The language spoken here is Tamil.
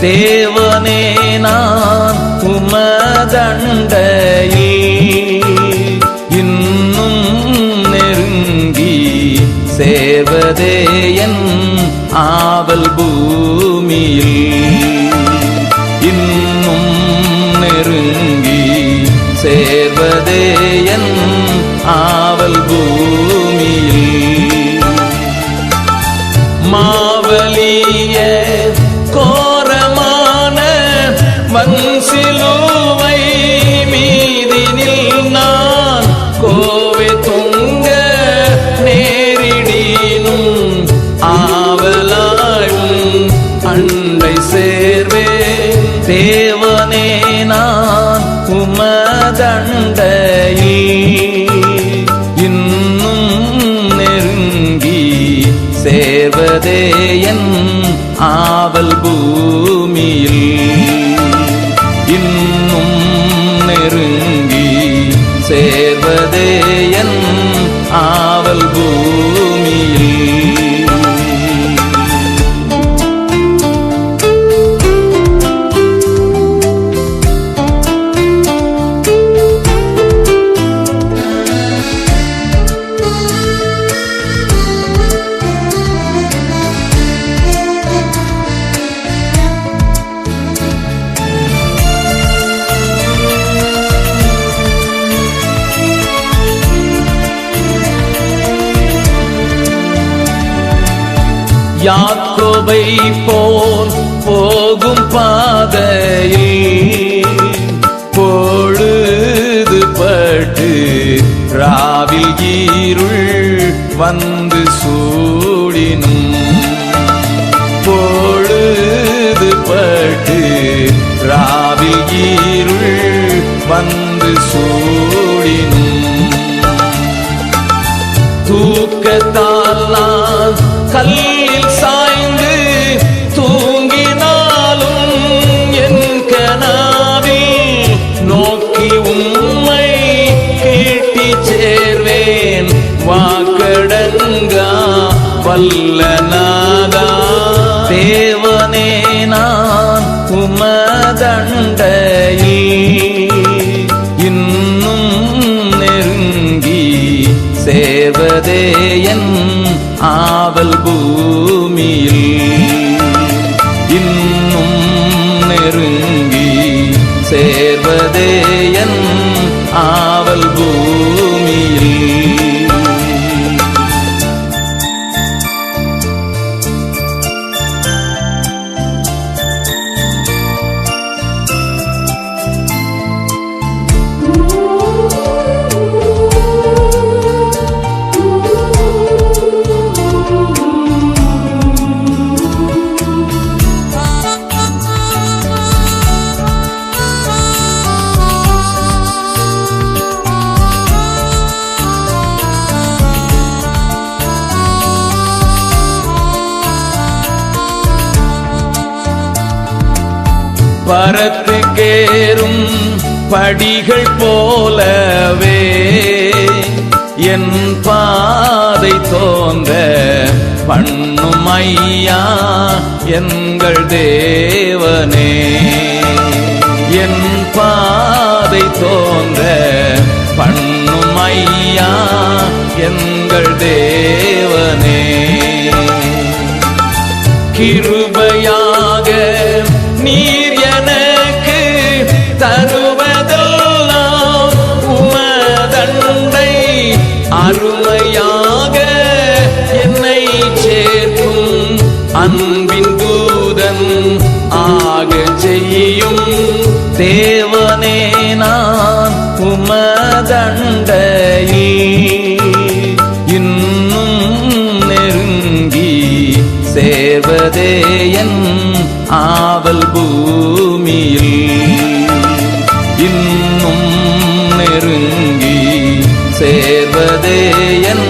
தேவனே நான் உமதண்டையில் இன்னும் நெருங்கி சேர்வதே என் ஆவல் பூமியில் இன்னும் நெருங்கி சேர்வதே என் ஆவல் பூமியில் மாவலிய கோரமான வன்சிலுவை மீதினில் நான் கோவை தொங்க நேரிடினும் ஆவலாயும் அண்டை சேர்வே தேவனே நான் உமதண்டையில் இன்னும் நெருங்கி சேர்வதே என் ஆவல் பூமியில் இன்னும் நெருங்கி சேர்வதே என் ஆவல் பூமியில் யாக்கோபை போல் போகும் பாதையில் பொழுது பட்டு ராவில் இருள் வந்து சூடினும் பொழுது பட்டு ராவில் இருள் வந்து சூடினும் தூக்கத்தால் நான் கல்லில் சாய்ந்து தூங்கினாலும் என் கனாவில் நோக்கி உம்மை கேட்டி சேர்வேன் வாக்கடங்கா வல்லநாதா தேவனே நான் உமதண்டையில் இன்னும் நெருங்கி சேர்வதே என் ஆவல் பூமியில் இன்னும் நெருங்கி சேர்வதே என் ஆவல் பூமியில் பரத்துக்கேறும் படிகள் போலவே என் பாதை தோன்ற பண்ணும் ஐயா எங்கள் தேவனே என் பாதை தோன்ற பண்ணும் ஐயா எங்கள் தேவனே கிருபையாக நீர் எனக்கு தருவதெல்லாம் உமதண்டை அருமையாக என்னை சேர்க்கும் அன்பின் தூதன் ஆக செய்யும் தேவனே நான் உமதண்டையில் இன்னும் நெருங்கி சேர்வதே என் ஆவல் பூமியில் இன்னும் நெருங்கி சேர்வதே என்